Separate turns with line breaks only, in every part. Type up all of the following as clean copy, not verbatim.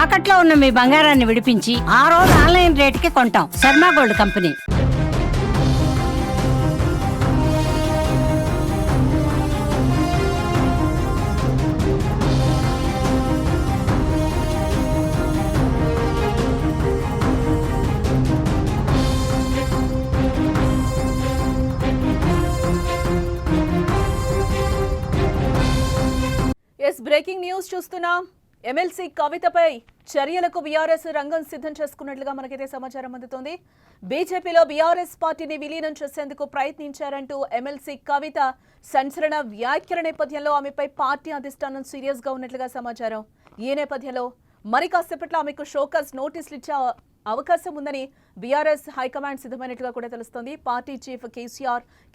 తాకట్లో ఉన్న మీ బంగారాన్ని విడిపించి ఆ రోజు ఆన్లైన్ రేటుకి కొంటాం. Sharma gold company.
Breaking news చూస్తున్నాం. ఎమ్మెల్సీ కవితపై చర్యలకు బీఆర్ఎస్ రంగం సిద్ధం చేసుకున్నట్లుగా మనకైతే సమాచారం అందుతోంది. బీజేపీలో బీఆర్ఎస్ పార్టీని విలీనం చేసేందుకు ప్రయత్నించారంటూ ఎమ్మెల్సీ కవిత సంచలన వ్యాఖ్యల నేపథ్యంలో ఆమెపై పార్టీ అధిష్టానం సీరియస్ గా ఉన్నట్లుగా సమాచారం. ఈ నేపథ్యంలో మరి కాసేపట్లో ఆమెకు షోకాజ్ నోటీసులు ఇచ్చే అవకాశం ఉందని బీఆర్ఎస్ హైకమాండ్ సిద్ధమైనట్లుగా కూడా తెలుస్తోంది. పార్టీ చీఫ్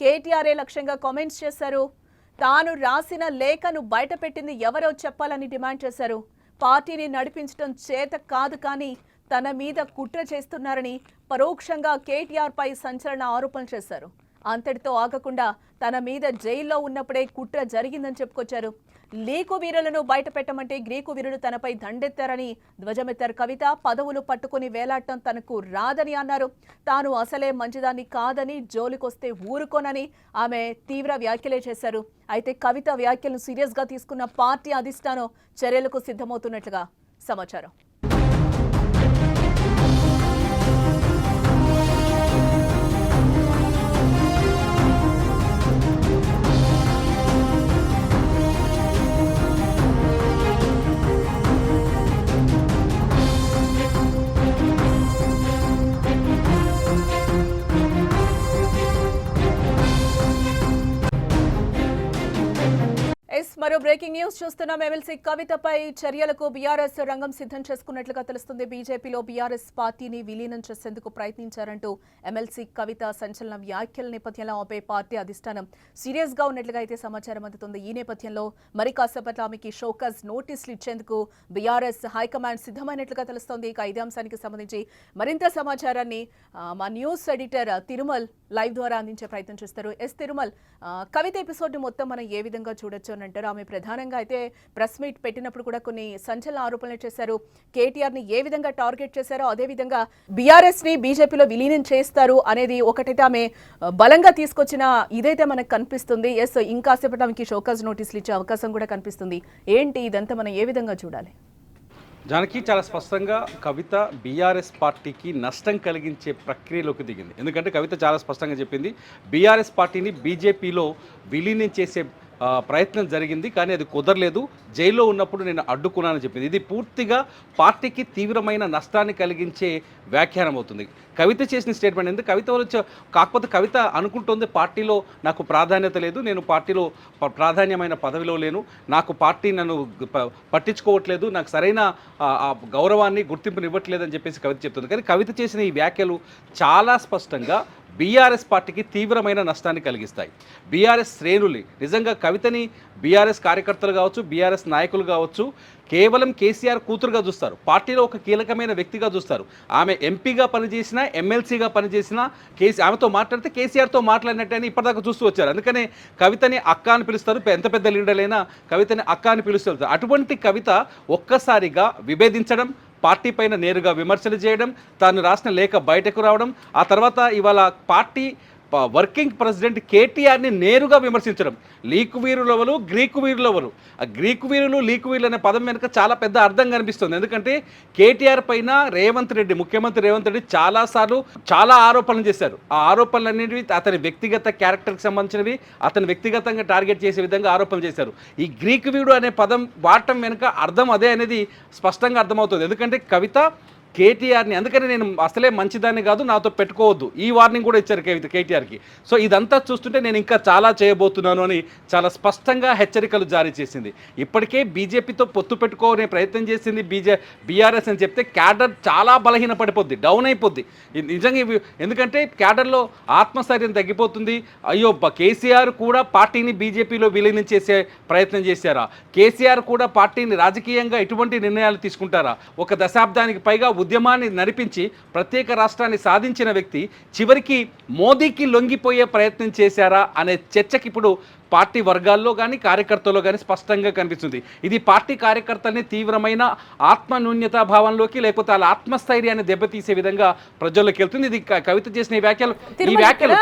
కేటీఆర్ లక్ష్యంగా కామెంట్స్ చేశారు. తాను రాసిన లేఖను బయటపెట్టింది ఎవరో చెప్పాలని డిమాండ్ చేశారు. పార్టీని నడిపించడం చేత కాదు కానీ తన మీద కుట్ర చేస్తున్నారని పరోక్షంగా కేటీఆర్ పై సంచలన ఆరోపణలు చేశారు. అంతటితో ఆగకుండా తన మీద జైల్లో ఉన్నప్పుడే కుట్ర జరిగిందని చెప్పుకొచ్చారు. లీకు వీరులను బయట పెట్టమంటే గ్రీకు వీరులు తనపై దండెత్తారని ధ్వజమెత్తారు కవిత. పదవులు పట్టుకుని వేలాడటం తనకు రాదని అన్నారు. తాను అసలే మంచిదాన్ని కాదని, జోలికొస్తే ఊరుకోనని ఆమె తీవ్ర వ్యాఖ్యలే చేశారు. అయితే కవిత వ్యాఖ్యలను సీరియస్ గా తీసుకున్న పార్టీ అధిష్టానం చర్యలకు సిద్ధమవుతున్నట్లుగా సమాచారం. మరో బ్రేకింగ్ న్యూస్ చూస్తున్నాం. ఎమ్మెల్సీ కవితపై చర్యలకు బీఆర్ఎస్ రంగం సిద్ధం చేసుకున్నట్లుగా తెలుస్తుంది. బీజేపీలో బీఆర్ఎస్ పార్టీని విలీనం చేసేందుకు ప్రయత్నించారంటూ ఎమ్మెల్సీ కవిత సంచలన వ్యాఖ్యల నేపథ్యంలో ఆమెపై పార్టీ అధిష్టానం సీరియస్ గా ఉన్నట్లుగా అయితే సమాచారం అందుతుంది. ఈ నేపథ్యంలో మరి కాసేపట్లో ఆమెకి షోకాజ్ నోటీసులు ఇచ్చేందుకు బీఆర్ఎస్ హైకమాండ్ సిద్ధమైనట్లుగా తెలుస్తోంది. ఇక ఇదే అంశానికి సంబంధించి మరింత సమాచారాన్ని మా న్యూస్ ఎడిటర్ తిరుమల్ లైవ్ ద్వారా అందించే ప్రయత్నం చేస్తారు. తిరుమల్, కవిత ఎపిసోడ్ మొత్తం మనం ఏ విధంగా చూడొచ్చు అని అంటారు? ఆమె ప్రధానంగా అయితే ప్రెస్ మీట్ పెట్టినప్పుడు కూడా కొన్ని సంచలన ఆరోపణలు చేశారు. కేటీఆర్ ని ఏ విధంగా టార్గెట్ చేశారో అదే విధంగా బీఆర్ఎస్ ని బీజేపీలో విలీనం చేస్తారు అనేది ఒకటైతే ఆమె బలంగా తీసుకొచ్చిన ఇదైతే మనకు కనిపిస్తుంది. ఇంకాసేపటి ఆమెకి షోకాజ్ నోటీసులు ఇచ్చే అవకాశం కూడా కనిపిస్తుంది. ఏంటి ఇదంతా మనం ఏ విధంగా చూడాలి?
జానకి, చాలా స్పష్టంగా కవిత బీఆర్ఎస్ పార్టీకి నష్టం కలిగించే ప్రక్రియలోకి దిగింది. ఎందుకంటే కవిత చాలా స్పష్టంగా చెప్పింది, బీఆర్ఎస్ పార్టీని బీజేపీలో విలీనం చేసే ప్రయత్నం జరిగింది, కానీ అది కుదరలేదు. జైల్లో ఉన్నప్పుడు నేను అడ్డుకున్నానని చెప్పింది. ఇది పూర్తిగా పార్టీకి తీవ్రమైన నష్టాన్ని కలిగించే వ్యాఖ్యానం అవుతుంది. కవిత చేసిన స్టేట్మెంట్ ఎందుకు కవిత వాళ్ళు కాకపోతే కవిత అనుకుంటుంది పార్టీలో నాకు ప్రాధాన్యత లేదు, నేను పార్టీలో ప్రాధాన్యమైన పదవిలో లేను, నాకు పార్టీ నన్ను పట్టించుకోవట్లేదు, నాకు సరైన గౌరవాన్ని గుర్తింపుని ఇవ్వట్లేదు అని చెప్పేసి కవిత చెప్తుంది. కానీ కవిత చేసిన ఈ వ్యాఖ్యలు చాలా స్పష్టంగా బీఆర్ఎస్ పార్టీకి తీవ్రమైన నష్టాన్ని కలిగిస్తాయి. బీఆర్ఎస్ శ్రేణులు నిజంగా కవితని బీఆర్ఎస్ కార్యకర్తలు కావచ్చు, బీఆర్ఎస్ నాయకులు కావచ్చు, కేవలం కేసీఆర్ కూతురుగా చూస్తారు, పార్టీలో ఒక కీలకమైన వ్యక్తిగా చూస్తారు. ఆమె ఎంపీగా పనిచేసినా, ఎమ్మెల్సీగా పనిచేసినా, ఆమెతో మాట్లాడితే కేసీఆర్తో మాట్లాడినట్టు ఇప్పటిదాకా చూస్తూ వచ్చారు. అందుకనే కవితని అక్క అని పిలుస్తారు, ఎంత పెద్ద లీడర్లైనా కవితని అక్క అని పిలుస్తారు. అటువంటి కవిత ఒక్కసారిగా విభేదించడం, పార్టీ పైన నేరుగా విమర్శలు చేయడం, తాను రాసిన లేఖ బయటకు రావడం, ఆ తర్వాత ఇవాళ పార్టీ వర్కింగ్ ప్రెసిడెంట్ కేటీఆర్ని నేరుగా విమర్శించడం. లీకు వీరులెవరు, గ్రీకు వీరులెవరు? ఆ గ్రీకు వీరులు, లీకు వీరులు అనే పదం వెనుక చాలా పెద్ద అర్థం కనిపిస్తుంది. ఎందుకంటే కేటీఆర్ పైన ముఖ్యమంత్రి రేవంత్ రెడ్డి చాలాసార్లు చాలా ఆరోపణలు చేశారు. ఆ ఆరోపణలు అనేవి అతని వ్యక్తిగత క్యారెక్టర్కి సంబంధించినవి, అతని వ్యక్తిగతంగా టార్గెట్ చేసే విధంగా ఆరోపణలు చేశారు. ఈ గ్రీకు వీరుడు అనే పదం వాడటం వెనుక అర్థం అదే అనేది స్పష్టంగా అర్థమవుతుంది. ఎందుకంటే కవిత కేటీఆర్ని, అందుకని నేను అసలే మంచిదాన్ని కాదు, నాతో పెట్టుకోవద్దు, ఈ వార్నింగ్ కూడా ఇచ్చారు కేటీఆర్కి. సో ఇదంతా చూస్తుంటే నేను ఇంకా చాలా చేయబోతున్నాను అని చాలా స్పష్టంగా హెచ్చరికలు జారీ చేసింది. ఇప్పటికే బీజేపీతో పొత్తు పెట్టుకోనే ప్రయత్నం చేసింది బీఆర్ఎస్ అని చెప్తే క్యాడర్ చాలా బలహీన పడిపోద్ది, డౌన్ అయిపోద్ది నిజంగా. ఎందుకంటే క్యాడర్లో ఆత్మస్థైర్యం తగ్గిపోతుంది. అయ్యో, కేసీఆర్ కూడా పార్టీని బీజేపీలో విలీనం చేసే ప్రయత్నం చేశారా? కేసీఆర్ కూడా పార్టీని రాజకీయంగా ఎటువంటి నిర్ణయాలు తీసుకుంటారా? ఒక దశాబ్దానికి పైగా ఉద్యమాన్ని నడిపించి ప్రత్యేక రాష్ట్రాన్ని సాధించిన వ్యక్తి చివరికి మోదీకి లొంగిపోయే ప్రయత్నం చేశారా అనే చర్చకి ఇప్పుడు పార్టీ వర్గాల్లో కానీ కార్యకర్తల్లో కానీ స్పష్టంగా కనిపిస్తుంది. ఇది పార్టీ కార్యకర్తల్ని తీవ్రమైన ఆత్మన్యూన్యతా భావంలోకి లేకపోతే వాళ్ళ ఆత్మస్థైర్యాన్ని దెబ్బతీసే విధంగా ప్రజల్లోకి వెళ్తుంది. ఇది కవిత చేసిన ఈ వ్యాఖ్యలు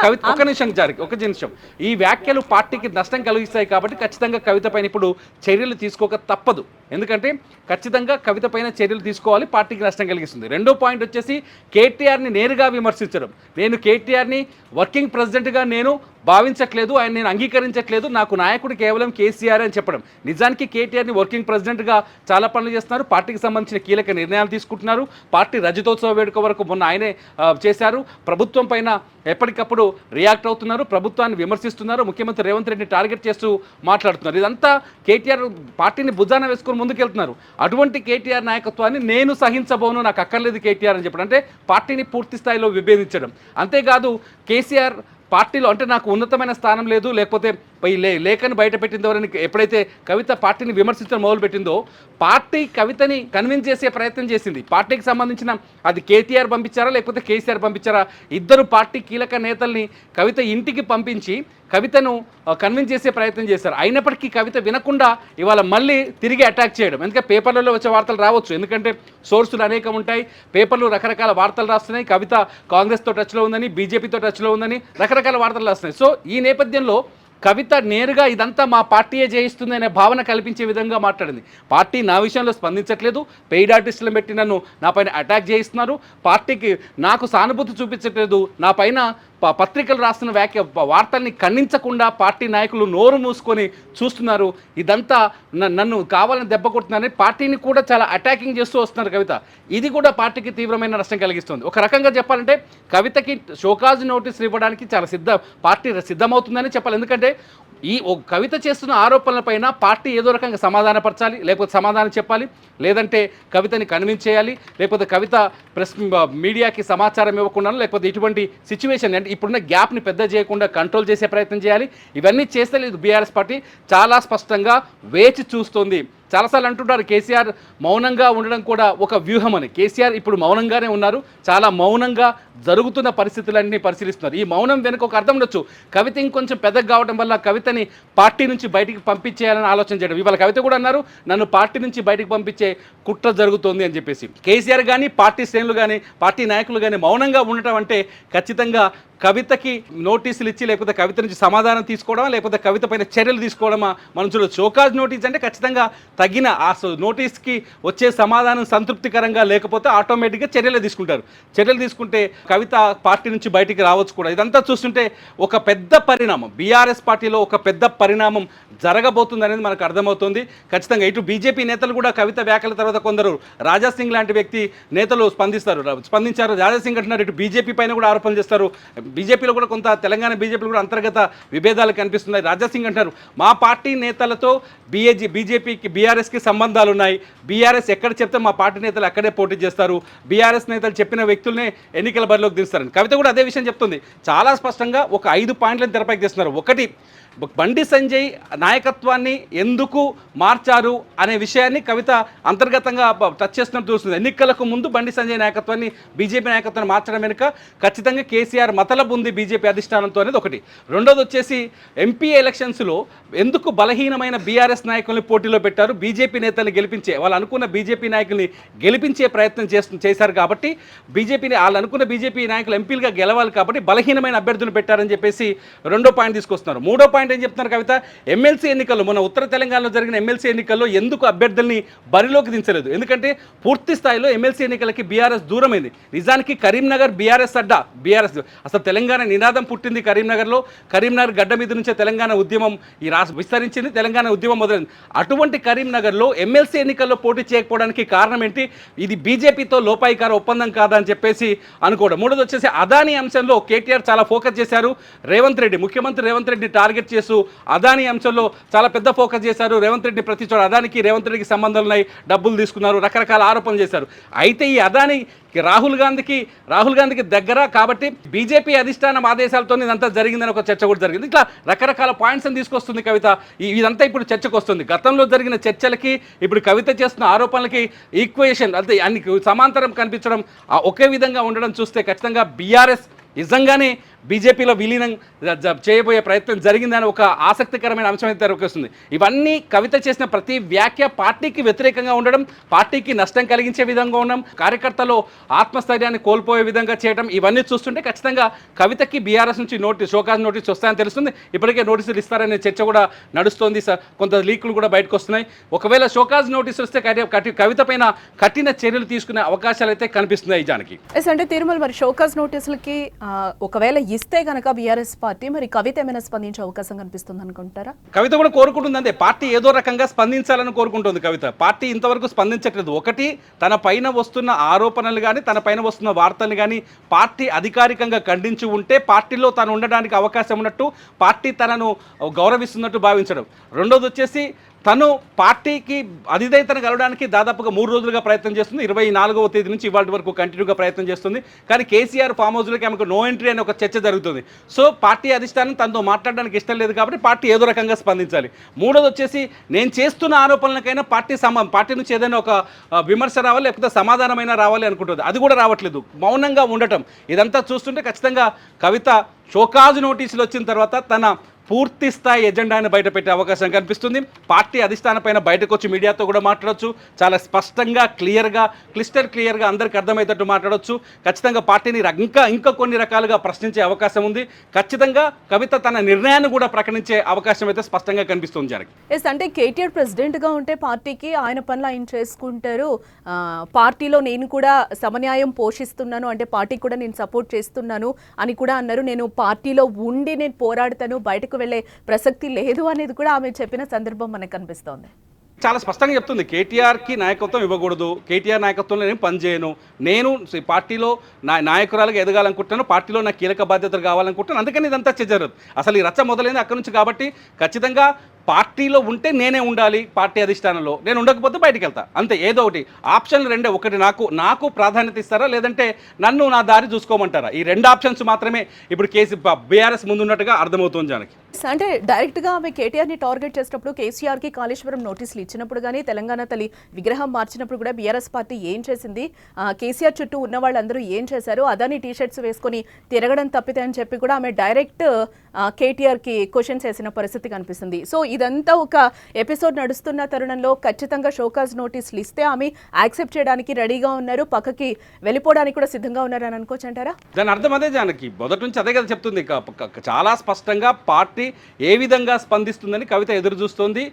కవిత ఒక నిమిషం ఈ వ్యాఖ్యలు పార్టీకి నష్టం కలిగిస్తాయి కాబట్టి ఖచ్చితంగా కవిత పైన ఇప్పుడు చర్యలు తీసుకోక తప్పదు. ఎందుకంటే ఖచ్చితంగా కవిత పైన చర్యలు తీసుకోవాలి, పార్టీకి నష్టం కలిగిస్తుంది. రెండో పాయింట్ వచ్చేసి కేటీఆర్ని నేరుగా విమర్శించడం. నేను కేటీఆర్ని వర్కింగ్ ప్రెసిడెంట్గా నేను భావించట్లేదు, ఆయన నేను అంగీకరించట్లేదు, నాకు నాయకుడు కేవలం కేసీఆర్ అని చెప్పడం. నిజానికి కేటీఆర్ని వర్కింగ్ ప్రెసిడెంట్గా చాలా పనులు చేస్తున్నారు, పార్టీకి సంబంధించిన కీలక నిర్ణయాలు తీసుకుంటున్నారు. పార్టీ రజతోత్సవ వేడుక వరకు మొన్న ఆయనే చేశారు. ప్రభుత్వం పైన ఎప్పటికప్పుడు రియాక్ట్ అవుతున్నారు, ప్రభుత్వాన్ని విమర్శిస్తున్నారు, ముఖ్యమంత్రి రేవంత్ రెడ్డిని టార్గెట్ చేస్తూ మాట్లాడుతున్నారు. ఇదంతా కేటీఆర్ పార్టీని భుజాన వేసుకొని ముందుకెళ్తున్నారు. అటువంటి కేటీఆర్ నాయకత్వాన్ని నేను సహించబోను, నాకు అక్కర్లేదు కేటీఆర్ అని చెప్పడం అంటే పార్టీని పూర్తి స్థాయిలో విభేదించడం. అంతేకాదు కేసీఆర్ పార్టీలో అంటే నాకు ఉన్నతమైన స్థానం లేదు, లేకపోతే లేఖని బయట పెట్టిందో అని ఎప్పుడైతే కవిత పార్టీని విమర్శించడం మొదలుపెట్టిందో పార్టీ కవితని కన్విన్స్ చేసే ప్రయత్నం చేసింది. పార్టీకి సంబంధించిన అది కేటీఆర్ పంపించారా లేకపోతే కేసీఆర్ పంపించారా, ఇద్దరు పార్టీ కీలక నేతల్ని కవిత ఇంటికి పంపించి కవితను కన్విన్స్ చేసే ప్రయత్నం చేశారు. అయినప్పటికీ కవిత వినకుండా ఇవాళ మళ్ళీ తిరిగి అటాక్ చేయడం. ఎందుకంటే పేపర్లలో వచ్చే వార్తలు రావచ్చు, ఎందుకంటే సోర్సులు అనేకం ఉంటాయి, పేపర్లు రకరకాల వార్తలు రాస్తున్నాయి. కవిత కాంగ్రెస్తో టచ్లో ఉందని, బీజేపీతో టచ్లో ఉందని రకరకాల వార్తలు రాస్తున్నాయి. సో ఈ నేపథ్యంలో కవిత నేరుగా ఇదంతా మా పార్టీయే చేయిస్తుంది అనే భావన కల్పించే విధంగా మాట్లాడింది. పార్టీ నా విషయంలో స్పందించట్లేదు, పెయిడ్ ఆర్టిస్టులను పెట్టి నన్ను నా పైన అటాక్ చేయిస్తున్నారు, పార్టీకి నాకు సానుభూతి చూపించట్లేదు, నా పైన పత్రికలు రాస్తున్న వార్తల్ని ఖండించకుండా పార్టీ నాయకులు నోరు మూసుకొని చూస్తున్నారు, ఇదంతా నన్ను కావాలని దెబ్బ కొడుతున్నారని పార్టీని కూడా చాలా అటాకింగ్ చేస్తూ వస్తున్నారు కవిత. ఇది కూడా పార్టీకి తీవ్రమైన నష్టం కలిగిస్తుంది. ఒక రకంగా చెప్పాలంటే కవితకి షోకాజ్ నోటీసులు ఇవ్వడానికి చాలా పార్టీ సిద్ధమవుతుందని చెప్పాలి. ఎందుకంటే ఈ కవిత చేస్తున్న ఆరోపణలపైన పార్టీ ఏదో రకంగా సమాధానపరచాలి, లేకపోతే సమాధానం చెప్పాలి, లేదంటే కవితని కన్విన్స్ చేయాలి, లేకపోతే కవిత ప్రెస్ మీడియాకి సమాచారం ఇవ్వకుండా, లేకపోతే ఇటువంటి సిచ్యువేషన్ అంటే ఇప్పుడున్న గ్యాప్ని పెద్ద చేయకుండా కంట్రోల్ చేసే ప్రయత్నం చేయాలి. ఇవన్నీ చేస్తే లేదు బీఆర్ఎస్ పార్టీ చాలా స్పష్టంగా వేచి చూస్తోంది. చాలాసార్లు అంటుంటారు కేసీఆర్ మౌనంగా ఉండడం కూడా ఒక వ్యూహం అని. కేసీఆర్ ఇప్పుడు మౌనంగానే ఉన్నారు, చాలా మౌనంగా జరుగుతున్న పరిస్థితులన్నీ పరిశీలిస్తున్నారు. ఈ మౌనం వెనుక ఒక అర్థం ఉండొచ్చు, కవిత ఇంకొంచెం పెద్దగా కావడం వల్ల కవితని పార్టీ నుంచి బయటికి పంపించేయాలని ఆలోచన చేయడం. ఇవాళ కవిత కూడా అన్నారు, నన్ను పార్టీ నుంచి బయటికి పంపించే కుట్ర జరుగుతోంది అని చెప్పేసి. కేసీఆర్ కానీ పార్టీ శ్రేణులు కానీ పార్టీ నాయకులు కానీ మౌనంగా ఉండటం అంటే ఖచ్చితంగా కవితకి నోటీసులు ఇచ్చి లేకపోతే కవిత నుంచి సమాధానం తీసుకోవడమా లేకపోతే కవిత పైన చర్యలు తీసుకోవడమా మనం చూడొచ్చు. షోకాజ్ నోటీస్ అంటే ఖచ్చితంగా తగిన ఆ నోటీస్కి వచ్చే సమాధానం సంతృప్తికరంగా లేకపోతే ఆటోమేటిక్గా చర్యలు తీసుకుంటారు. చర్యలు తీసుకుంటే కవిత పార్టీ నుంచి బయటికి రావచ్చు కూడా. ఇదంతా చూస్తుంటే ఒక పెద్ద పరిణామం బీఆర్ఎస్ పార్టీలో ఒక పెద్ద పరిణామం జరగబోతుంది అనేది మనకు అర్థమవుతుంది. ఖచ్చితంగా ఇటు బీజేపీ నేతలు కూడా కవిత వ్యాఖ్యల తర్వాత కొందరు రాజాసింగ్ లాంటి వ్యక్తి నేతలు స్పందించారు. రాజాసింగ్ అంటున్నారు, ఇటు బీజేపీ పైన కూడా ఆరోపణలు చేస్తారు. బీజేపీలో కూడా కొంత తెలంగాణ బీజేపీలో కూడా అంతర్గత విభేదాలు కనిపిస్తున్నాయి. రాజాసింగ్ అంటారు, మా పార్టీ నేతలతో బీజేపీకి బీఆర్ఎస్కి సంబంధాలు ఉన్నాయి, బీఆర్ఎస్ ఎక్కడ చెప్తే మా పార్టీ నేతలు అక్కడే పోటీ చేస్తారు, బీఆర్ఎస్ నేతలు చెప్పిన వ్యక్తులనే ఎన్నికల బరిలోకి దిస్తారని కవిత కూడా అదే విషయం చెప్తుంది. చాలా స్పష్టంగా ఒక 5 పాయింట్లను తెరపైకి తెస్తున్నారు. ఒకటి, బండి సంజయ్ నాయకత్వాన్ని ఎందుకు మార్చారు అనే విషయాన్ని కవిత అంతర్గతంగా టచ్ చేస్తున్నట్టు చూస్తుంది. ఎన్నికలకు ముందు బండి సంజయ్ నాయకత్వాన్ని బీజేపీ నాయకత్వాన్ని మార్చడం వెనుక ఖచ్చితంగా కేసీఆర్ మతలబు ఉంది బీజేపీ అధిష్టానంతో అనేది ఒకటి. రెండోది వచ్చేసి ఎంపీ ఎలక్షన్స్లో ఎందుకు బలహీనమైన బీఆర్ఎస్ నాయకుల్ని పోటీలో పెట్టారు, బీజేపీ నేతల్ని గెలిపించే వాళ్ళు అనుకున్న బీజేపీ నాయకుల్ని గెలిపించే ప్రయత్నం చేశారు కాబట్టి వాళ్ళు అనుకున్న బీజేపీ నాయకులు ఎంపీలుగా గెలవాలి కాబట్టి బలహీనమైన అభ్యర్థులను పెట్టారని చెప్పేసి రెండో పాయింట్ తీసుకొస్తున్నారు. మూడో పాయింట్ ఏం చెప్తున్నారు కవిత, ఎమ్మెల్సీ ఎన్నికల్లో మన ఉత్తర తెలంగాణలో జరిగిన ఎమ్మెల్సీ ఎన్నికల్లో ఎందుకు అభ్యర్థుల్ని బరిలోకి దించలేదు, ఎందుకంటే పూర్తి స్థాయిలో ఎమ్మెల్సీ ఎన్నికలకి బీఆర్ఎస్ దూరమైంది. నిజానికి కరీంనగర్ బీఆర్ఎస్ అడ్డా, బీఆర్ఎస్ అసలు తెలంగాణ నినాదం పుట్టింది కరీంనగర్లో, కరీంనగర్ గడ్డ మీద నుంచే తెలంగాణ ఉద్యమం ఈ రాష్ట్రం విస్తరించింది, తెలంగాణ ఉద్యమం మొదలైంది. అటువంటి కరీంనగర్లో ఎమ్మెల్సీ ఎన్నికల్లో పోటీ చేయకపోవడానికి కారణం ఏంటి, ఇది బీజేపీతో లోపాయికార ఒప్పందం కాదా అని చెప్పేసి అనుకోవడం. మూడోది వచ్చేసి అదానీ అంశంలో కేటీఆర్ చాలా ఫోకస్ చేశారు. ముఖ్యమంత్రి రేవంత్ రెడ్డిని టార్గెట్ చేస్తూ అదానీ అంశంలో చాలా పెద్ద ఫోకస్ చేశారు. రేవంత్ రెడ్డిని ప్రతి చోట అదానికి రేవంత్ రెడ్డికి సంబంధాలు ఉన్నాయి, డబ్బులు తీసుకున్నారు, రకరకాల ఆరోపణలు చేశారు. అయితే ఈ అదానీ రాహుల్ గాంధీకి దగ్గర కాబట్టి బీజేపీ అధిష్టానం ఆదేశాలతో ఇదంతా జరిగిందని ఒక చర్చ కూడా జరిగింది. ఇట్లా రకరకాల పాయింట్స్ అని తీసుకొస్తుంది కవిత. ఇదంతా ఇప్పుడు చర్చకు వస్తుంది. గతంలో జరిగిన చర్చలకి ఇప్పుడు కవిత చేస్తున్న ఆరోపణలకి ఈక్వేషన్ అంటే అన్ని సమాంతరం కనిపించడం, ఒకే విధంగా ఉండడం చూస్తే ఖచ్చితంగా బీఆర్ఎస్ నిజంగానే బీజేపీలో విలీనం చేయబోయే ప్రయత్నం జరిగిందని ఒక ఆసక్తికరమైన అంశం అయితే తెరకొస్తుంది. ఇవన్నీ కవిత చేసిన ప్రతి వ్యాఖ్య పార్టీకి వ్యతిరేకంగా ఉండడం, పార్టీకి నష్టం కలిగించే విధంగా ఉండడం, కార్యకర్తలు ఆత్మస్థైర్యాన్ని కోల్పోయే విధంగా చేయడం, ఇవన్నీ చూస్తుంటే ఖచ్చితంగా కవితకి బీఆర్ఎస్ నుంచి షోకాజ్ నోటీస్ వస్తాయని తెలుస్తుంది. ఇప్పటికే నోటీసులు ఇస్తారనే చర్చ కూడా నడుస్తోంది. కొంత లీకులు కూడా బయటకు వస్తున్నాయి. ఒకవేళ షోకాజ్ నోటీస్ వస్తే కవిత పైన కఠిన చర్యలు తీసుకునే అవకాశాలు అయితే కనిపిస్తున్నాయి. జానకి
అంటే తిరుమల మరి షోకాజ్ నోటీసులకి ఒకవేళ ఇస్తే కనుక బీఆర్ఎస్ పార్టీ మరి కవిత ఏమైనా స్పందించే అవకాశం కనిపిస్తుంది అనుకుంటారా?
కవిత కూడా కోరుకుంటుంది అంతే, పార్టీ ఏదో రకంగా స్పందించాలని కోరుకుంటుంది కవిత. పార్టీ ఇంతవరకు స్పందించట్లేదు. ఒకటి, తన పైన వస్తున్న ఆరోపణలు కానీ తన పైన వస్తున్న వార్తలు కానీ పార్టీ అధికారికంగా ఖండించి ఉంటే పార్టీలో తాను ఉండడానికి అవకాశం ఉన్నట్టు, పార్టీ తనను గౌరవిస్తున్నట్టు భావించడం. రెండోది వచ్చేసి తను పార్టీకి అధినేతను కలవడానికి దాదాపుగా 3 రోజులుగా ప్రయత్నం చేస్తుంది. 24వ తేదీ నుంచి ఇవాళ వరకు కంటిన్యూగా ప్రయత్నం చేస్తుంది. కానీ కేసీఆర్ ఫామ్ హౌస్లోకి ఆమెకు నో ఎంట్రీ అనే ఒక చర్చ జరుగుతుంది. సో పార్టీ అధిష్టానం తనతో మాట్లాడడానికి ఇష్టం లేదు కాబట్టి పార్టీ ఏదో రకంగా స్పందించాలి. మూడోది వచ్చేసి నేను చేస్తున్న ఆరోపణలకైనా పార్టీ నుంచి ఏదైనా ఒక విమర్శ రావాలి, లేకపోతే సమాధానమైనా రావాలి అనుకుంటుంది. అది కూడా రావట్లేదు, మౌనంగా ఉండటం. ఇదంతా చూస్తుంటే ఖచ్చితంగా కవిత షోకాజ్ నోటీసులు వచ్చిన తర్వాత తన పూర్తి స్థాయి ఎజెండాని బయటపెట్టే అవకాశం కనిపిస్తుంది. పార్టీ అధిష్టానం పైన బయటకు వచ్చి మీడియాతో కూడా మాట్లాడొచ్చు. చాలా స్పష్టంగా క్లిస్టర్ క్లియర్గా అందరికీ అర్థమయ్యేటట్టు మాట్లాడొచ్చు. ఖచ్చితంగా పార్టీని ఇంకా కొన్ని రకాలుగా ప్రశ్నించే అవకాశం ఉంది. ఖచ్చితంగా కవిత తన నిర్ణయాన్ని కూడా ప్రకటించే అవకాశం అయితే స్పష్టంగా కనిపిస్తుంది.
జనకి అంటే కేటీఆర్ ప్రెసిడెంట్గా ఉంటే పార్టీకి ఆయన పనులు ఆయన చేసుకుంటారు. పార్టీలో నేను కూడా సమన్యాయం పోషిస్తున్నాను, అంటే పార్టీకి కూడా నేను సపోర్ట్ చేస్తున్నాను అని కూడా అన్నారు. నేను పార్టీలో ఉండి నేను పోరాడతాను, బయటకు వెళ్లే ప్రసక్తి లేదు అనేది కూడా ఆమె చెప్పిన సందర్భం మనకు కనిపిస్తోంది.
చాలా స్పష్టంగా చెప్తుంది, కేటీఆర్కి నాయకత్వం ఇవ్వకూడదు, కేటీఆర్ నాయకత్వంలో నేను పనిచేయను, నేను పార్టీలో నాయకురాలుగా ఎదగాలనుకుంటున్నాను, పార్టీలో నాకు కీలక బాధ్యతలు కావాలనుకుంటున్నాను, అందుకని ఇదంతా జరగదు. అసలు ఈ రచ్చ మొదలైంది అక్కడి నుంచి. కాబట్టి ఖచ్చితంగా పార్టీలో ఉంటే నేనే ఉండాలి, పార్టీ అధిష్టానంలో. నేను ఉండకపోతే బయటికి వెళ్తా, అంతే. ఏదో ఒకటి ఆప్షన్లు రెండే, ఒకటి నాకు ప్రాధాన్యత ఇస్తారా, లేదంటే నన్ను నా దారి చూసుకోమంటారా. ఈ 2 ఆప్షన్స్ మాత్రమే ఇప్పుడు బీఆర్ఎస్ ముందున్నట్టుగా అర్థమవుతుంది. జానకి
అంటే డైరెక్ట్గా ఆమె కేటీఆర్ని టార్గెట్ చేసినప్పుడు, కేసీఆర్కి కాళేశ్వరం నోటీసులు ఇచ్చినప్పుడు కానీ, తెలంగాణ తల్లి విగ్రహం మార్చినప్పుడు కూడా బీఆర్ఎస్ పార్టీ ఏం చేసింది, కేసీఆర్ చుట్టూ ఉన్న వాళ్ళందరూ ఏం చేశారు, అదాని టీషర్ట్స్ వేసుకొని తిరగడం తప్పితే అని చెప్పి కూడా ఆమె డైరెక్ట్ కేటీఆర్కి క్వశ్చన్స్ వేసిన పరిస్థితి కనిపిస్తుంది. సో ఇదంతా ఒక ఎపిసోడ్ నడుస్తున్న తరుణంలో ఖచ్చితంగా షోకాజ్ నోటీసులు ఇస్తే ఆమె యాక్సెప్ట్ చేయడానికి రెడీగా ఉన్నారు, పక్కకి వెళ్ళిపోవడానికి కూడా సిద్ధంగా ఉన్నారు అని అనుకోవచ్చు అంటారా?
దాని అర్థం అదే జానకి, మొదటి నుంచి అదే కదా చెప్తుంది. చాలా స్పష్టంగా పార్టీ ఏ విధంగా స్పందిస్తుందని కవిత ఎదురు చూస్తోంది.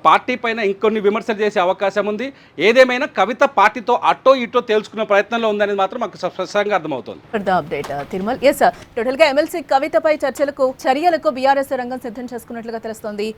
పార్టీ పైన ఇంకొన్ని విమర్శలు చేసే అవకాశం ఉంది. ఏదేమైనా కవిత పార్టీతో అటో ఇటో తేల్చుకునే ప్రయత్నంలో ఉందనేది మాత్రం మాకు స్పష్టంగా అర్థమవుతుంది.
అప్డేట్ తిరుమల్. ఎస్, టోటల్ గా ఎమ్మెల్సీ కవితపై చర్యలకు బీఆర్ఎస్ రంగం సిద్ధం చేసుకున్నట్లుగా తెలుస్తోంది.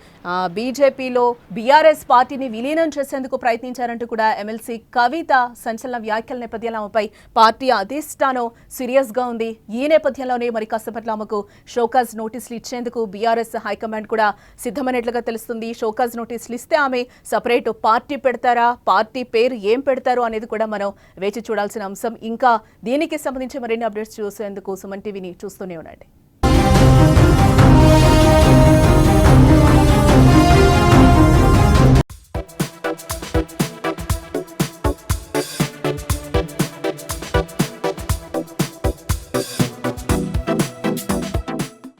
బీజేపీలో బీఆర్ఎస్ పార్టీని విలీనం చేసేందుకు ప్రయత్నించారంటూ కూడా ఎమ్మెల్సీ కవిత సంచలన వ్యాఖ్యల నేపథ్యంలో ఆమెపై పార్టీ అధిష్టానం సీరియస్ గా ఉంది. ఈ నేపథ్యంలోనే మరి కాసేపట్లో ఆమెకు షోకాజ్ నోటీసులు ఇచ్చేందుకు బీఆర్ఎస్ హైకమాండ్ కూడా సిద్ధమైనట్లుగా తెలుస్తుంది. షోకాజ్ నోటీసులు ఇస్తే ఆమె సపరేట్ పార్టీ పెడతారా, పార్టీ పేరు ఏం పెడతారు అనేది కూడా మనం వేచి చూడాల్సిన అంశం. ఇంకా దీనికి సంబంధించి మరిన్ని అప్డేట్స్ చూసేందుకు సుమన్ టీవీని చూస్తూనే ఉండండి.